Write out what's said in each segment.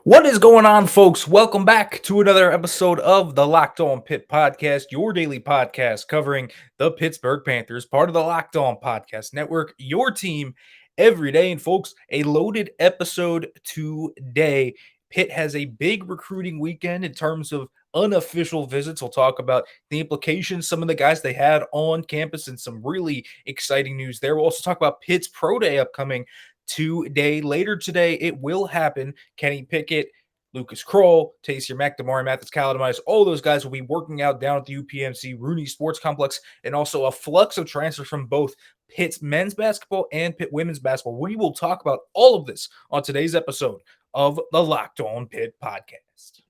What is going on, folks? Welcome back to another episode of the Locked On Pitt podcast, your daily podcast covering the Pittsburgh Panthers, part of the Locked On Podcast Network, your team every day. And, folks, a loaded episode today. Pitt has a big recruiting weekend in terms of unofficial visits. We'll talk about the implications, some of the guys they had on campus, and some really exciting news there. We'll also talk about Pitt's Pro Day upcoming today. Later today, it will happen. Kenny Pickett, Lucas Kroll, Taysir McDemore, Mathis Caladamise, all those guys will be working out down at the UPMC Rooney Sports Complex, and also a flux of transfers from both Pitt's men's basketball and Pitt women's basketball. We will talk about all of this on today's episode of the Locked On Pitt podcast.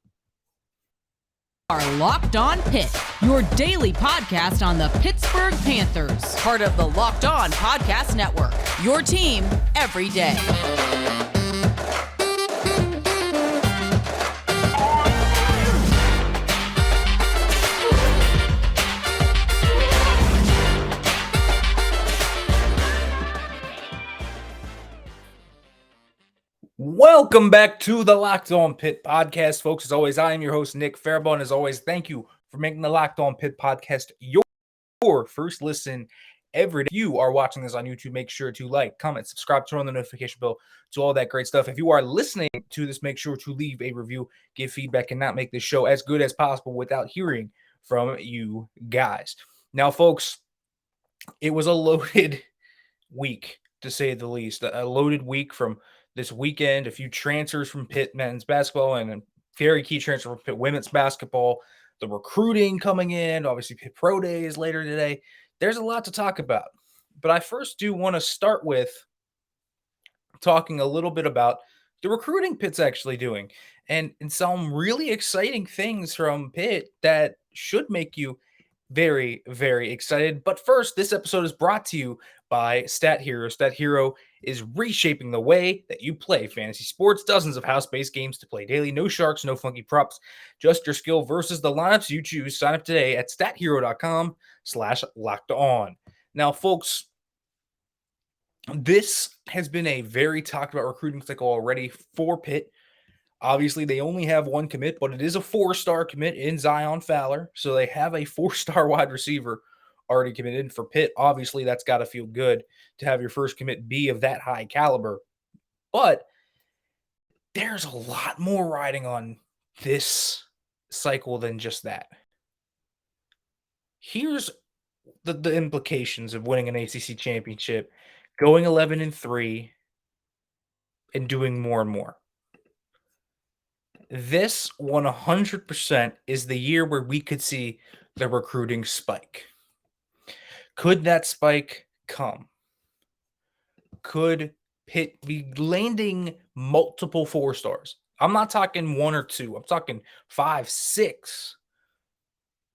Are Locked On Pitt, your daily podcast on the Pittsburgh Panthers, part of the Locked On Podcast Network, your team every day. Welcome back to the Locked On Pitt podcast, folks. As always, I am your host, Nick Farabuagh, and as always, thank you for making the Locked On Pitt podcast your first listen every day. If you are watching this on YouTube, make sure to like, comment, subscribe, turn on the notification bell, to all that great stuff. If you are listening to this, make sure to leave a review, give feedback, and not make this show as good as possible without hearing from you guys. Now, folks, it was a loaded week, to say the least. A loaded week from this weekend, a few transfers from Pitt men's basketball and a very key transfer from Pitt women's basketball, the recruiting coming in, obviously Pitt Pro Day is later today. There's a lot to talk about, but I first do want to start with talking a little bit about the recruiting Pitt's actually doing and some really exciting things from Pitt that should make you very, very excited. But first, this episode is brought to you by Stat Hero. Stat Hero is reshaping the way that you play fantasy sports. Dozens of house-based games to play daily. No sharks, no funky props. Just your skill versus the lineups you choose. Sign up today at stathero.com/lockedon. Now, folks, this has been a very talked about recruiting cycle already for Pitt. Obviously, they only have one commit, but it is a 4-star commit in Zion Fowler. So they have a 4-star wide receiver already committed. And for Pitt, obviously, that's got to feel good to have your first commit be of that high caliber. But there's a lot more riding on this cycle than just that. Here's the implications of winning an ACC championship, going 11-3, and doing more and more. This 100% is the year where we could see the recruiting spike. Could that spike come? Could Pitt be landing multiple 4-stars? I'm not talking 1 or 2. I'm talking 5, 6.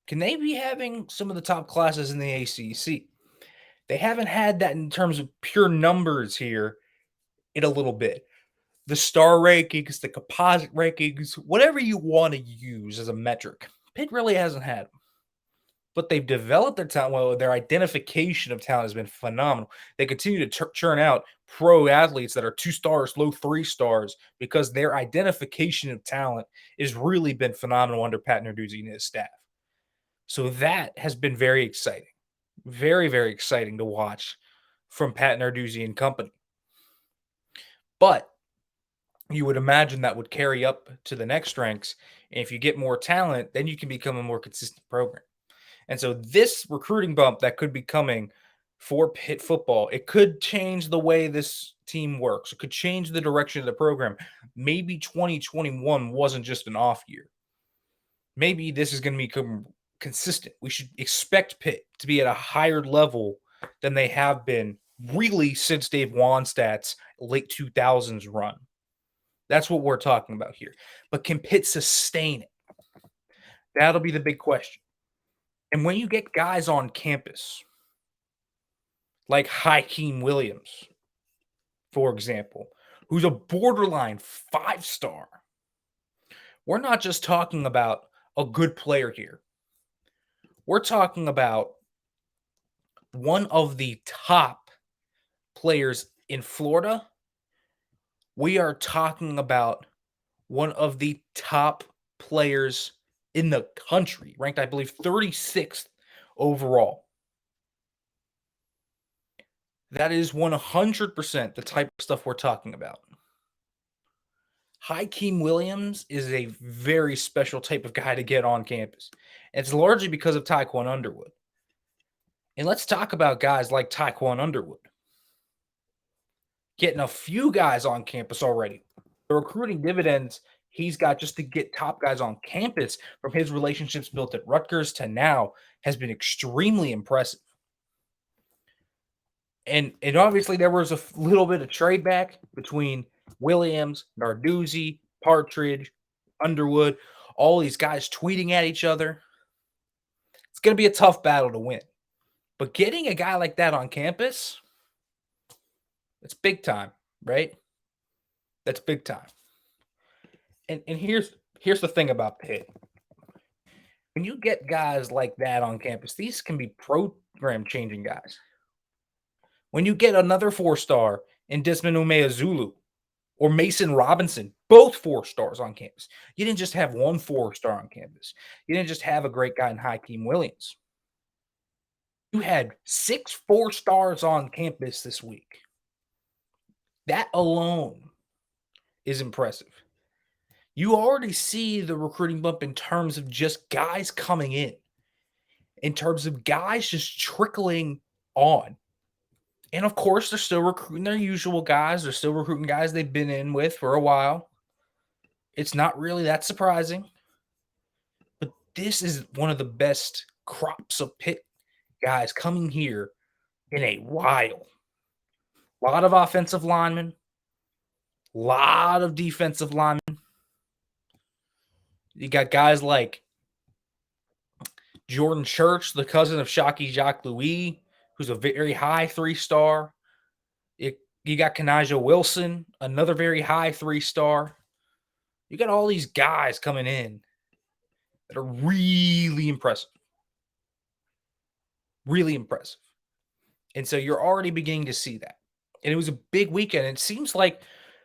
Can they be having some of the top classes in the ACC? They haven't had that in terms of pure numbers here in a little bit. The star rankings, the composite rankings, whatever you want to use as a metric. Pitt really hasn't had them. But they've developed their talent well. Their identification of talent has been phenomenal. They continue to churn out pro athletes that are 2 stars, low 3 stars, because their identification of talent has really been phenomenal under Pat Narduzzi and his staff. So that has been very exciting. Very, very exciting to watch from Pat Narduzzi and company. But you would imagine that would carry up to the next ranks. And if you get more talent, then you can become a more consistent program. And so this recruiting bump that could be coming for Pitt football, it could change the way this team works. It could change the direction of the program. Maybe 2021 wasn't just an off year. Maybe this is going to become consistent. We should expect Pitt to be at a higher level than they have been really since Dave Wanstadt's late 2000s run. That's what we're talking about here. But can Pitt sustain it? That'll be the big question. And when you get guys on campus, like Keem Williams, for example, who's a borderline 5-star, we're not just talking about a good player here. We're talking about one of the top players in Florida. We are talking about one of the top players in the country, ranked, I believe, 36th overall. That is 100% the type of stuff we're talking about. Keem Williams is a very special type of guy to get on campus. And it's largely because of Taekwon Underwood. And let's talk about guys like Taekwon Underwood. Getting a few guys on campus already. The recruiting dividends he's got just to get top guys on campus from his relationships built at Rutgers to now has been extremely impressive. And obviously there was a little bit of trade back between Williams, Narduzzi, Partridge, Underwood, all these guys tweeting at each other. It's going to be a tough battle to win. But getting a guy like that on campus, it's big time, right? That's big time. And here's the thing about Pitt. When you get guys like that on campus, these can be program-changing guys. When you get another 4-star in Desmond Umeazulu or Mason Robinson, both 4 stars on campus. You didn't just have one 4-star on campus. You didn't just have a great guy in Keem Williams. You had 6 4-stars on campus this week. That alone is impressive. You already see the recruiting bump in terms of just guys coming in terms of guys just trickling on. And of course, they're still recruiting their usual guys. They're still recruiting guys they've been in with for a while. It's not really that surprising. But this is one of the best crops of Pitt guys coming here in a while. A lot of offensive linemen, a lot of defensive linemen. You got guys like Jordan Church, the cousin of Shockey Jacques Louis, who's a very high 3-star. You got Kanaja Wilson, another very high 3-star. You got all these guys coming in that are really impressive. Really impressive. And so you're already beginning to see that. And it was a big weekend. It seems like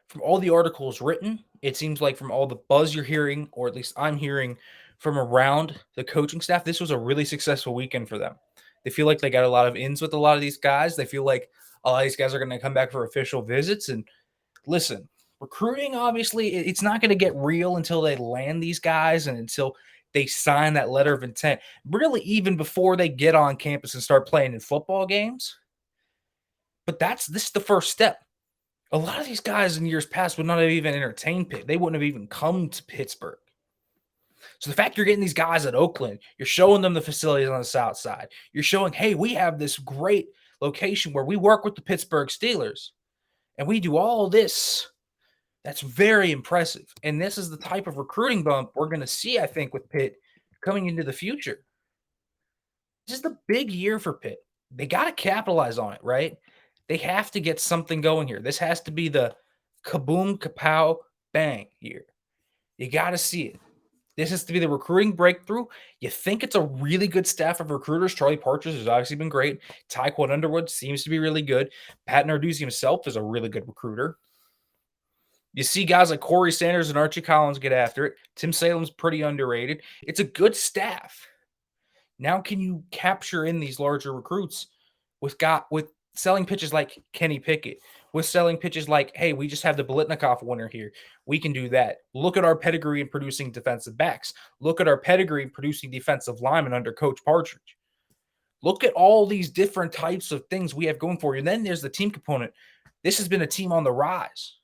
from all the articles written, it seems like from all the buzz you're hearing, or at least I'm hearing from around the coaching staff, this was a really successful weekend for them. They feel like they got a lot of ins with a lot of these guys. They feel like a lot of these guys are going to come back for official visits. And listen, recruiting, obviously, it's not going to get real until they land these guys and until they sign that letter of intent. Really, even before they get on campus and start playing in football games. But this is the first step. A lot of these guys in years past would not have even entertained Pitt. They wouldn't have even come to Pittsburgh. So the fact you're getting these guys at Oakland, you're showing them the facilities on the south side. You're showing, hey, we have this great location where we work with the Pittsburgh Steelers, and we do all this. That's very impressive. And this is the type of recruiting bump we're going to see, I think, with Pitt coming into the future. This is the big year for Pitt. They got to capitalize on it, right? They have to get something going here. This has to be the kaboom, kapow, bang year. You got to see it. This has to be the recruiting breakthrough. You think it's a really good staff of recruiters. Charlie Partridge has obviously been great. Taekwon Underwood seems to be really good. Pat Narduzzi himself is a really good recruiter. You see guys like Corey Sanders and Archie Collins get after it. Tim Salem's pretty underrated. It's a good staff. Now can you capture in these larger recruits with selling pitches like Kenny Pickett, with selling pitches like, hey, we just have the Bolitnikoff winner here. We can do that. Look at our pedigree in producing defensive backs. Look at our pedigree in producing defensive linemen under Coach Partridge. Look at all these different types of things we have going for you. And then there's the team component. This has been a team on the rise.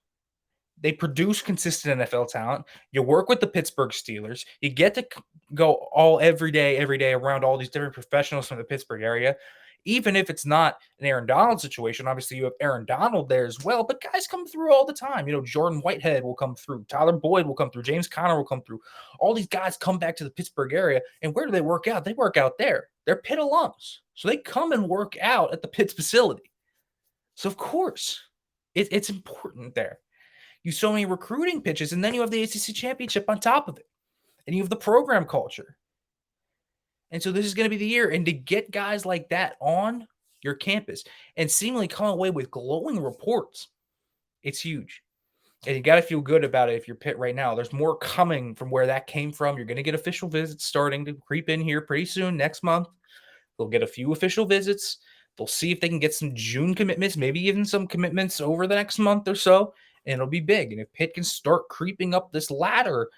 They produce consistent NFL talent. You work with the Pittsburgh Steelers. You get to go every day around all these different professionals from the Pittsburgh area. Even if it's not an Aaron Donald situation, obviously you have Aaron Donald there as well, but guys come through all the time. Jordan Whitehead will come through. Tyler Boyd will come through. James Conner will come through. All these guys come back to the Pittsburgh area, and where do they work out? They work out there. They're Pitt alums, so they come and work out at the Pitt's facility. So, of course, it's important there. You so many recruiting pitches, and then you have the ACC championship on top of it, and you have the program culture. And so this is going to be the year. And to get guys like that on your campus and seemingly come away with glowing reports, it's huge. And you got to feel good about it if you're Pitt right now. There's more coming from where that came from. You're going to get official visits starting to creep in here pretty soon next month. They'll get a few official visits. They'll see if they can get some June commitments, maybe even some commitments over the next month or so, and it'll be big. And if Pitt can start creeping up this ladder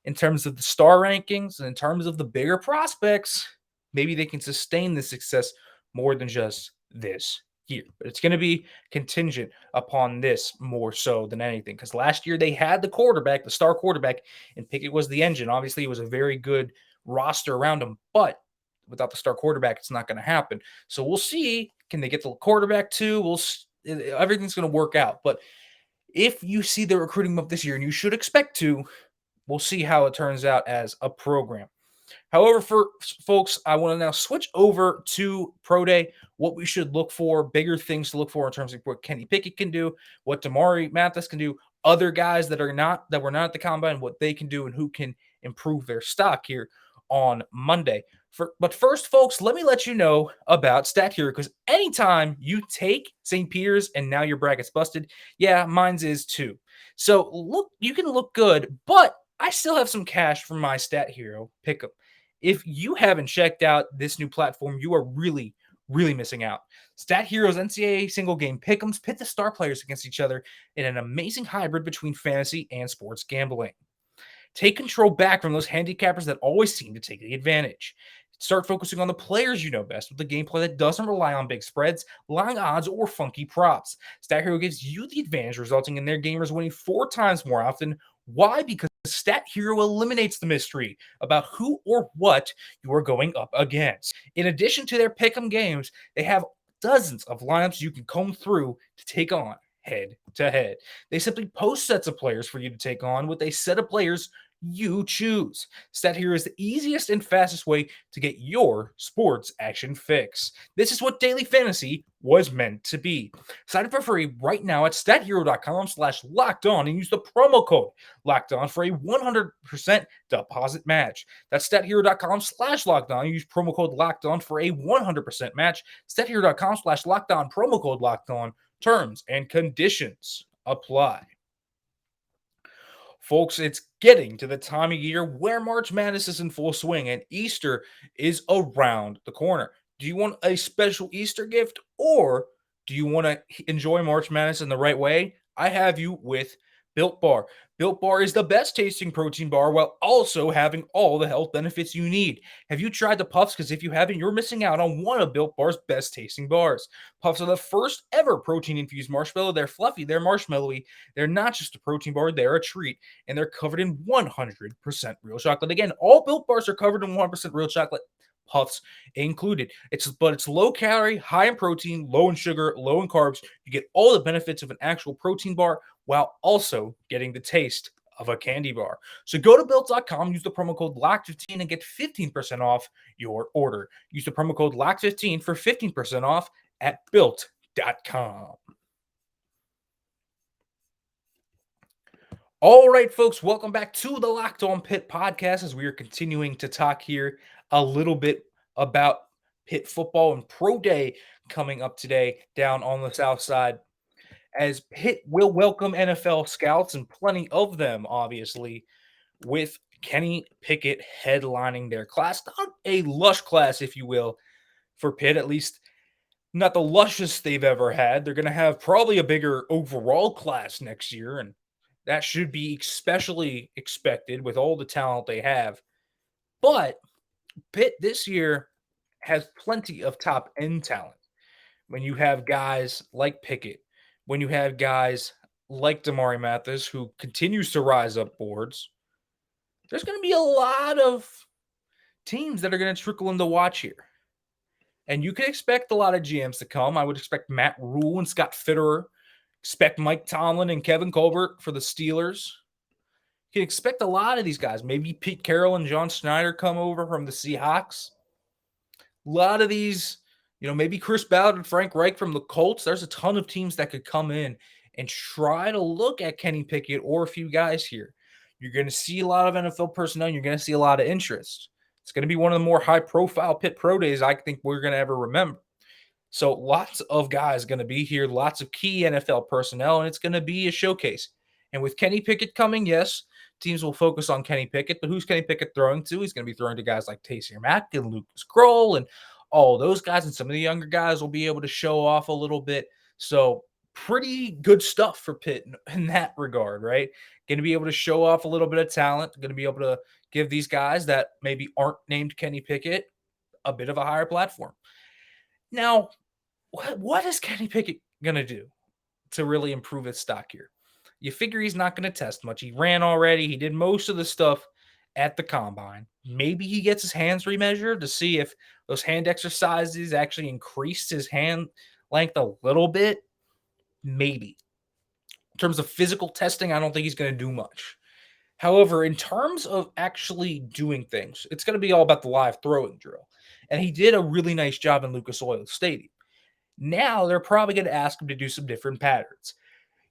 in terms of the star rankings and in terms of the bigger prospects, maybe they can sustain the success more than just this year. But it's going to be contingent upon this more so than anything. Because last year they had the quarterback, the star quarterback, and Pickett was the engine. Obviously, it was a very good roster around him, but without the star quarterback, it's not going to happen. So we'll see. Can they get the quarterback too? Everything's going to work out. But if you see the recruiting up this year, and you should expect to, we'll see how it turns out as a program. However, for folks, I want to now switch over to Pro Day, what we should look for, bigger things to look for in terms of what Kenny Pickett can do, what Damari Mathis can do, other guys that were not at the combine, what they can do, and who can improve their stock here on Monday. But first, folks, let me let you know about Stat Hero, because anytime you take St. Peter's and now your bracket's busted, yeah, mine's is too. So look, you can look good, but I still have some cash from my Stat Hero pickup. If you haven't checked out this new platform, you are really, really missing out. Stat Hero's NCAA single game pick'ems pit the star players against each other in an amazing hybrid between fantasy and sports gambling. Take control back from those handicappers that always seem to take the advantage. Start focusing on the players you know best with the gameplay that doesn't rely on big spreads, long odds, or funky props. Stat Hero gives you the advantage, resulting in their gamers winning 4 times more often. Why? Because Stat Hero eliminates the mystery about who or what you are going up against. In addition to their pick'em games, they have dozens of lineups you can comb through to take on head to head. They simply post sets of players for you to take on with a set of players you choose. Stat Hero is the easiest and fastest way to get your sports action fix. This is what daily fantasy was meant to be. Sign up for free right now at stathero.com/lockedon and use the promo code LOCKEDON for a 100% deposit match. That's stathero.com/lockedon. Use promo code LOCKEDON for a 100% match. Stathero.com/lockedon, promo code LOCKEDON. Terms and conditions apply. Folks, it's getting to the time of year where March Madness is in full swing and Easter is around the corner. Do you want a special Easter gift, or do you want to enjoy March Madness in the right way? I have you with Built Bar. Built Bar is the best tasting protein bar while also having all the health benefits you need. Have you tried the Puffs? Because if you haven't, you're missing out on one of Built Bar's best tasting bars. Puffs are the first ever protein infused marshmallow. They're fluffy, they're marshmallowy. They're not just a protein bar, they're a treat. And they're covered in 100% real chocolate. Again, all Built Bars are covered in 100% real chocolate, Puffs included. It's low calorie, high in protein, low in sugar, low in carbs. You get all the benefits of an actual protein bar while also getting the taste of a candy bar. So go to built.com, use the promo code LOCK15 and get 15% off your order. Use the promo code LOCK15 for 15% off at built.com. All right, folks, welcome back to the Locked On Pitt podcast as we are continuing to talk here a little bit about Pitt football and Pro Day coming up today down on the south side, as Pitt will welcome NFL scouts, and plenty of them, obviously, with Kenny Pickett headlining their class. Not a lush class, if you will, for Pitt, at least not the lushest they've ever had. They're going to have probably a bigger overall class next year, and that should be especially expected with all the talent they have. But Pitt this year has plenty of top end talent. When you have guys like Pickett, when you have guys like Damari Mathis, who continues to rise up boards, there's going to be a lot of teams that are going to trickle in to watch here. And you can expect a lot of GMs to come. I would expect Matt Rule and Scott Fitterer. Expect Mike Tomlin and Kevin Colbert for the Steelers. You can expect a lot of these guys. Maybe Pete Carroll and John Schneider come over from the Seahawks. A lot of these, maybe Chris Ballard and Frank Reich from the Colts. There's a ton of teams that could come in and try to look at Kenny Pickett or a few guys here. You're going to see a lot of NFL personnel. You're going to see a lot of interest. It's going to be one of the more high-profile Pitt Pro Days I think we're going to ever remember. So lots of guys going to be here, lots of key NFL personnel, and it's going to be a showcase. And with Kenny Pickett coming, yes, teams will focus on Kenny Pickett, but who's Kenny Pickett throwing to? He's going to be throwing to guys like Taysier Mack and Lucas Kroll and all those guys, and some of the younger guys will be able to show off a little bit. So pretty good stuff for Pitt in that regard, right? Going to be able to show off a little bit of talent, going to be able to give these guys that maybe aren't named Kenny Pickett a bit of a higher platform. Now, what is Kenny Pickett going to do to really improve his stock here? You figure he's not going to test much. He ran already. He did most of the stuff at the combine. Maybe he gets his hands remeasured to see if those hand exercises actually increased his hand length a little bit. Maybe. In terms of physical testing, I don't think he's going to do much. However, in terms of actually doing things, it's going to be all about the live throwing drill. And he did a really nice job in Lucas Oil Stadium. Now they're probably going to ask him to do some different patterns.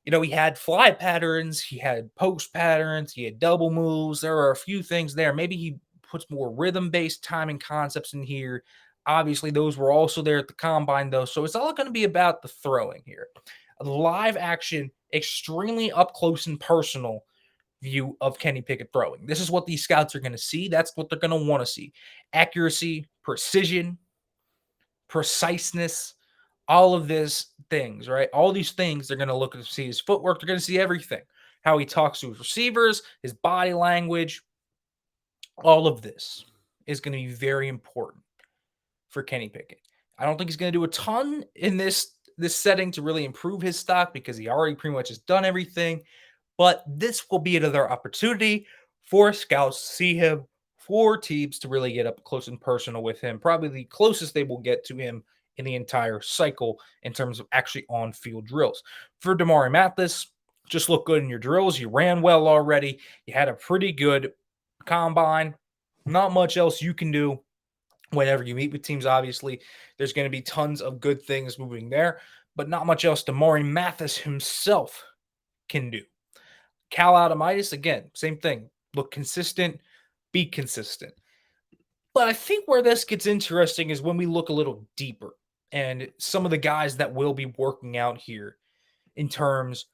He had fly patterns, he had post patterns, he had double moves. There are a few things there. Maybe he puts more rhythm-based timing concepts in here. Obviously, those were also there at the combine, though. So it's all going to be about the throwing here. A live action, extremely up close and personal view of Kenny Pickett throwing. This is what these scouts are going to see. That's what they're going to want to see. Accuracy, precision, preciseness, all of these things, right? All these things, they're going to look to see his footwork. They're going to see everything. How he talks to his receivers, his body language. All of this is going to be very important for Kenny Pickett. I don't think he's going to do a ton in this setting to really improve his stock because he already pretty much has done everything. But this will be another opportunity for scouts to see him, for teams to really get up close and personal with him. Probably the closest they will get to him in the entire cycle in terms of actually on-field drills. For Damari Mathis, just look good in your drills. You ran well already. You had a pretty good combine. Not much else you can do whenever you meet with teams. Obviously, there's going to be tons of good things moving there, but not much else Damari Mathis himself can do. Cal Adamitis, again, same thing. Look consistent, be consistent. But I think where this gets interesting is when we look a little deeper and some of the guys that will be working out here in terms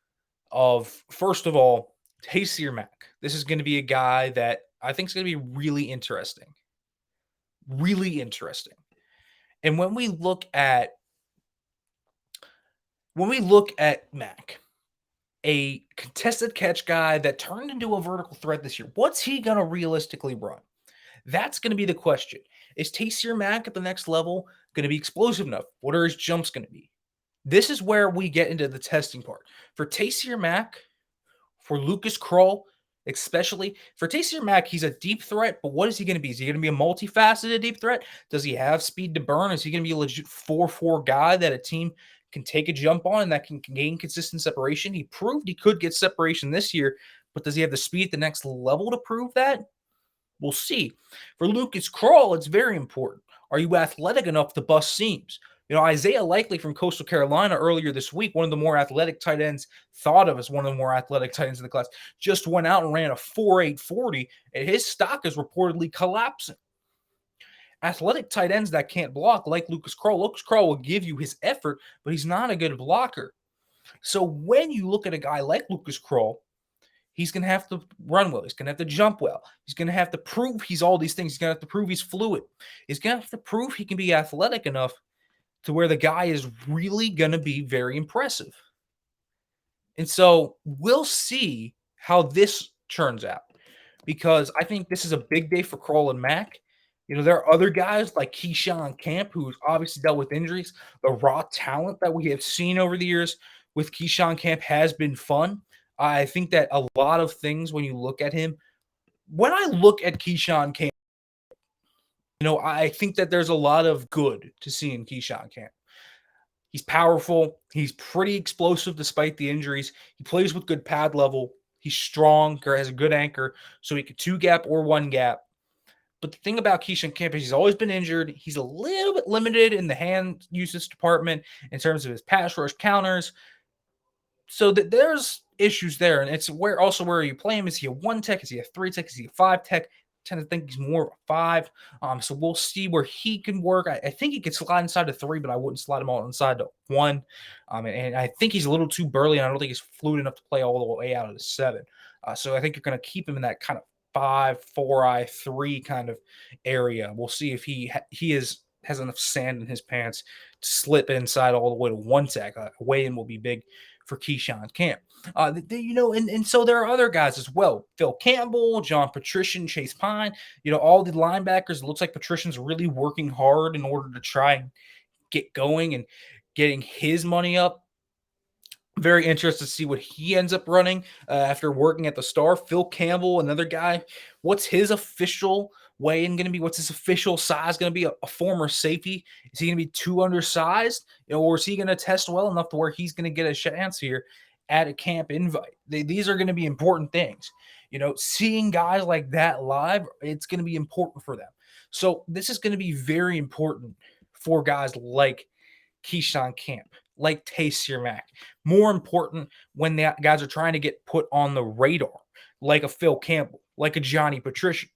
of, first of all, Taysier Mack. This is going to be a guy that I think is going to be really interesting. Really interesting. And when we look at Mack, a contested catch guy that turned into a vertical threat this year, what's he going to realistically run? That's going to be the question. Is Taysier Mack at the next level going to be explosive enough? What are his jumps going to be? This is where we get into the testing part. For Taysier Mack, for Lucas Kroll, especially, for Taysier Mack, he's a deep threat, but what is he going to be? Is he going to be a multifaceted deep threat? Does he have speed to burn? Is he going to be a legit 4-4 guy that a team can take a jump on and that can gain consistent separation? He proved he could get separation this year, but does he have the speed at the next level to prove that? We'll see. For Lucas Kroll, it's very important. Are you athletic enough to bust seams? Isaiah Likely from Coastal Carolina earlier this week, one of the more athletic tight ends, thought of as one of the more athletic tight ends in the class, just went out and ran a 4.8 40, and his stock is reportedly collapsing. Athletic tight ends that can't block, like Lucas Kroll will give you his effort, but he's not a good blocker. So when you look at a guy like Lucas Kroll, he's going to have to run well. He's going to have to jump well. He's going to have to prove he's all these things. He's going to have to prove he's fluid. He's going to have to prove he can be athletic enough to where the guy is really going to be very impressive. And so we'll see how this turns out, because I think this is a big day for Kroll and Mack. There are other guys like Keyshawn Camp, who's obviously dealt with injuries. The raw talent that we have seen over the years with Keyshawn Camp has been fun. I think that a lot of things, when you look at him, when I look at Keyshawn Camp, I think that there's a lot of good to see in Keyshawn Camp. He's powerful. He's pretty explosive despite the injuries. He plays with good pad level. He's strong or has a good anchor, so he could 2-gap or 1-gap. But the thing about Keyshawn Camp is he's always been injured. He's a little bit limited in the hand usage department in terms of his pass rush counters. So there's issues there, and it's where you play him. Is he a 1 tech? Is he a 3 tech? Is he a 5 tech? tend to think he's more of a 5. So we'll see where he can work. I think he could slide inside the 3, but I wouldn't slide him all inside the 1. And I think he's a little too burly, and I don't think he's fluid enough to play all the way out of the 7. So I think you're going to keep him in that kind of 5, 4-eye, 3 kind of area. We'll see if has enough sand in his pants to slip inside all the way to 1 tech. Weigh-in will be big for Keyshawn Camp. And so there are other guys as well. Phil Campbell, John Patrician, Chase Pine, all the linebackers. It looks like Patrician's really working hard in order to try and get going and getting his money up. Very interested to see what he ends up running after working at the Star. Phil Campbell, another guy. What's his official weigh-in going to be? What's his official size going to be? A former safety? Is he going to be too undersized? Or is he going to test well enough to where he's going to get a chance here at a camp invite? These are going to be important things. Seeing guys like that live, it's going to be important for them. So this is going to be very important for guys like Keyshawn Camp, like Taysir Mack. More important when the guys are trying to get put on the radar, like a Phil Campbell, like a Johnny Patrician.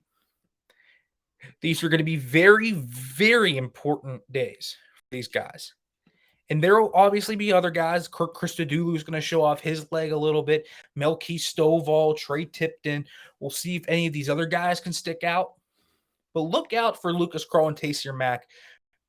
These are going to be very, very important days for these guys. And there will obviously be other guys. Kirk Christodoulou is going to show off his leg a little bit. Melky Stovall, Trey Tipton. We'll see if any of these other guys can stick out. But look out for Lucas Kroll and Taysir Mack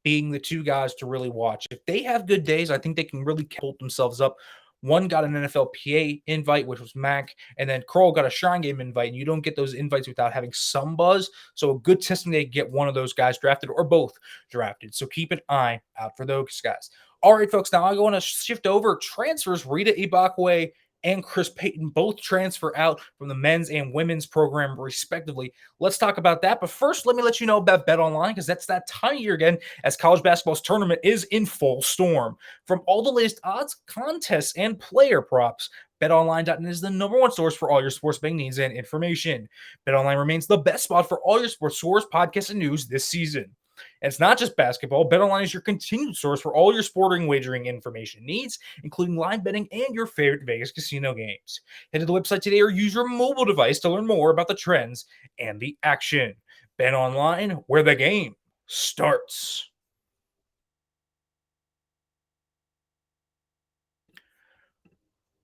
being the 2 guys to really watch. If they have good days, I think they can really hold themselves up. One got an NFLPA invite, which was Mac, and then Kroll got a Shrine Game invite, and you don't get those invites without having some buzz. So a good testing day to get one of those guys drafted or both drafted. So keep an eye out for those guys. All right, folks, now I want to shift over. Transfers, Rita Ibakwe and Chris Payton both transfer out from the men's and women's program, respectively. Let's talk about that. But first, let me let you know about BetOnline, because that's that time of year again as college basketball's tournament is in full storm. From all the latest odds, contests, and player props, BetOnline.net is the #1 source for all your sports betting needs and information. BetOnline remains the best spot for all your sports scores, podcasts, and news this season. And it's not just basketball. BetOnline is your continued source for all your sporting wagering information needs, including live betting and your favorite Vegas casino games. Head to the website today or use your mobile device to learn more about the trends and the action. BetOnline, where the game starts.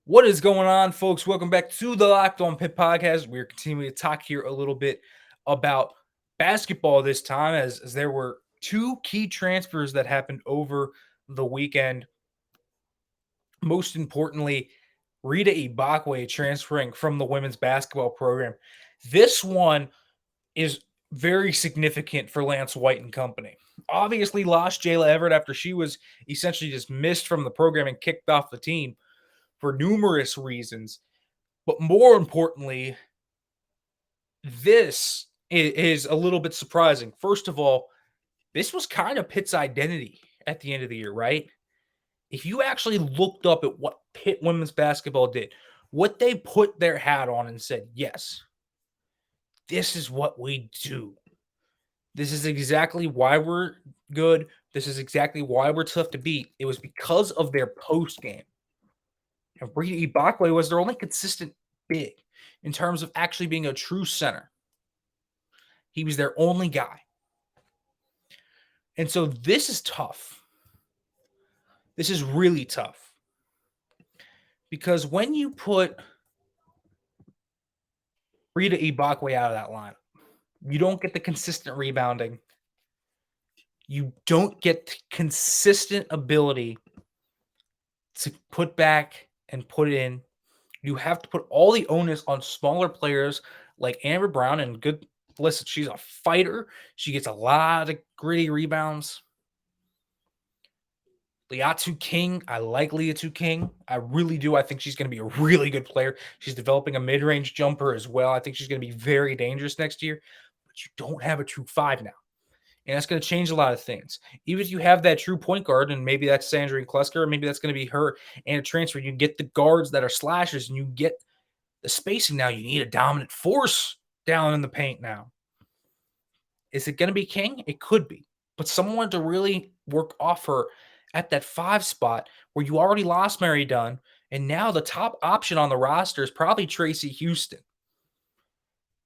What is going on, folks? Welcome back to the Locked On Pitt podcast. We're continuing to talk here a little bit about basketball this time, as there were 2 key transfers that happened over the weekend. Most importantly, Rita Ibakwe transferring from the women's basketball program. This one is very significant for Lance White and company. Obviously lost Jayla Everett after she was essentially dismissed from the program and kicked off the team for numerous reasons. But more importantly, this is a little bit surprising. First of all, this was kind of Pitt's identity at the end of the year, right? If you actually looked up at what Pitt women's basketball did, what they put their hat on and said, yes, this is what we do. This is exactly why we're good. This is exactly why we're tough to beat. It was because of their post game. And Rita Ibakwe was their only consistent big in terms of actually being a true center. He was their only guy. And so this is tough. This is really tough. Because when you put Rita Ibakwe out of that lineup, you don't get the consistent rebounding. You don't get consistent ability to put back and put in. You have to put all the onus on smaller players like Amber Brown, and good. Listen, she's a fighter. She gets a lot of gritty rebounds. Liatsu King, I like Liatsu King. I really do. I think she's going to be a really good player. She's developing a mid-range jumper as well. I think she's going to be very dangerous next year. But you don't have a true 5 now. And that's going to change a lot of things. Even if you have that true point guard, and maybe that's Sandrine Klusker, or maybe that's going to be her and a transfer, you get the guards that are slashers, and you get the spacing now. You need a dominant force down in the paint now. Is it going to be King? It could be. But someone to really work off her at that 5 spot where you already lost Mary Dunn, and now the top option on the roster is probably Tracy Houston.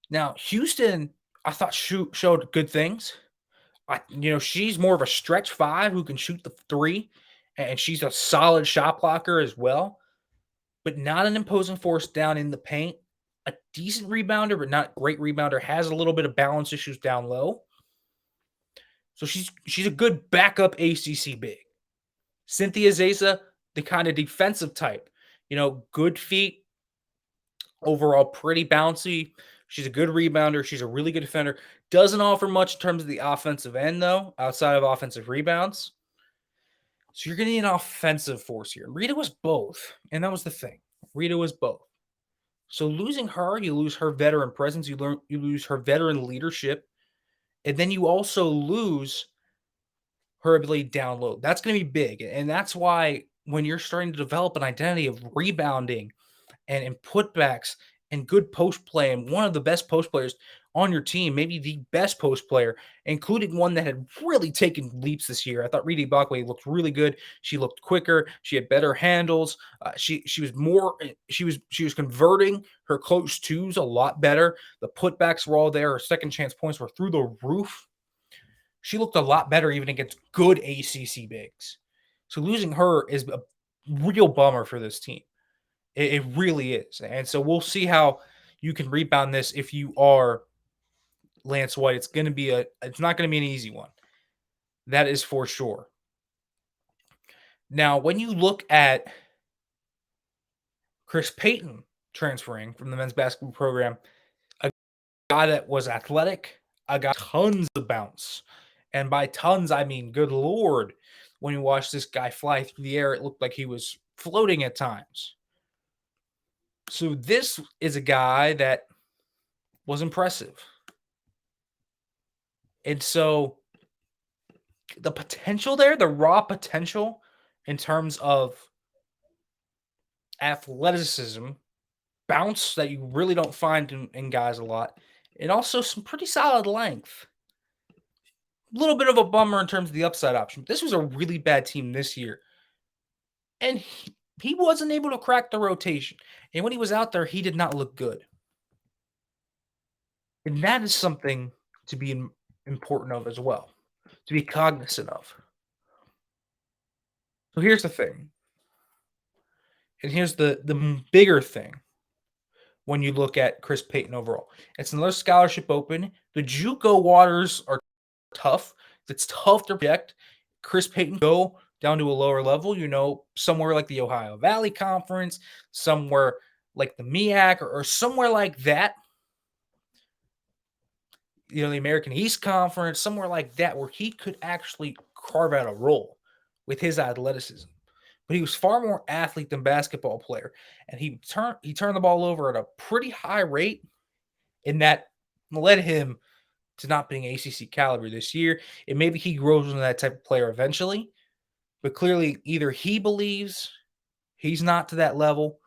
Now, Houston, I thought showed good things. She's more of a stretch five who can shoot the three, and she's a solid shot blocker as well, but not an imposing force down in the paint. A decent rebounder, but not great rebounder. Has a little bit of balance issues down low. So she's a good backup ACC big. Cynthia Zaza, the kind of defensive type. Good feet, overall pretty bouncy. She's a good rebounder. She's a really good defender. Doesn't offer much in terms of the offensive end, though, outside of offensive rebounds. So you're going to need an offensive force here. Rita was both, and that was the thing. Rita was both. So losing her, you lose her veteran presence. You lose her veteran leadership, and then you also lose her ability to download. That's going to be big, and that's why when you're starting to develop an identity of rebounding and putbacks and good post play, and one of the best post players on your team, maybe the best post player, including one that had really taken leaps this year. I thought Reedy Bockway looked really good. She looked quicker. She had better handles. She was converting her close twos a lot better. The putbacks were all there. Her second chance points were through the roof. She looked a lot better even against good ACC bigs. So losing her is a real bummer for this team. It really is. And so we'll see how you can rebound this if you are Lance White. It's not going to be an easy one. That is for sure. Now, when you look at Chris Payton transferring from the men's basketball program, a guy that was athletic, a guy tons of bounce. And by tons, I mean, good Lord, when you watch this guy fly through the air, it looked like he was floating at times. So this is a guy that was impressive. And so the potential there, the raw potential in terms of athleticism, bounce that you really don't find in guys a lot, and also some pretty solid length. A little bit of a bummer in terms of the upside option. This was a really bad team this year. And he wasn't able to crack the rotation. And when he was out there, he did not look good. And that is something to be important of as well, to be cognizant of. So here's the thing. And here's the bigger thing when you look at Chris Payton overall. It's another scholarship open. The JUCO waters are tough. It's tough to project. Chris Payton go down to a lower level, somewhere like the Ohio Valley Conference, somewhere like the MEAC, or somewhere like that. The American East Conference, somewhere like that, where he could actually carve out a role with his athleticism. But he was far more athlete than basketball player, and he turned the ball over at a pretty high rate, and that led him to not being ACC caliber this year. And maybe he grows into that type of player eventually, but clearly either he believes he's not to that level,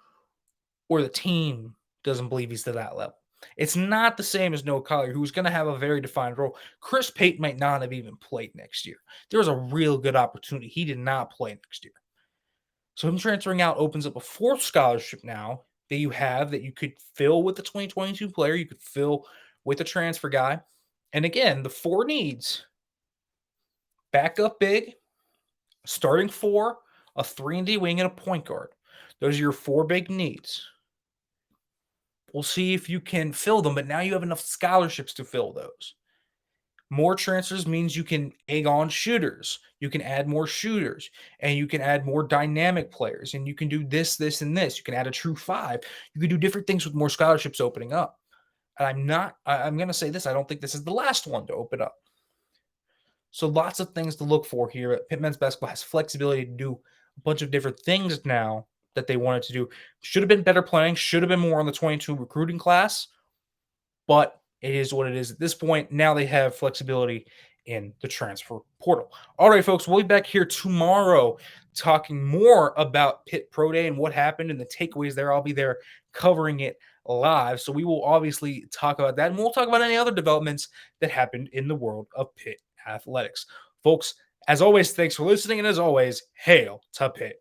or the team doesn't believe he's to that level. It's not the same as Noah Collier, who's going to have a very defined role. Chris Payton might not have even played next year. There was a real good opportunity. He did not play next year. So him transferring out opens up a fourth scholarship now that you could fill with the 2022 player. You could fill with a transfer guy. And again, the four needs: backup big, starting four, a 3-and-D wing, and a point guard. Those are your four big needs. We'll see if you can fill them, but now you have enough scholarships to fill those. More transfers means you can egg on shooters. You can add more shooters, and you can add more dynamic players, and you can do this, and this. You can add a true five. You can do different things with more scholarships opening up. And I'm going to say this, I don't think this is the last one to open up. So lots of things to look for here. Pitt men's basketball has flexibility to do a bunch of different things now that they wanted to do. Should have been better planning, should have been more on the 22 recruiting class, but it is what it is at this point. Now they have flexibility in the transfer portal. All right, folks, we'll be back here tomorrow talking more about Pitt Pro Day and what happened and the takeaways there. I'll be there covering it live. So we will obviously talk about that, and we'll talk about any other developments that happened in the world of Pitt athletics. Folks, as always, thanks for listening, and as always, hail to Pitt.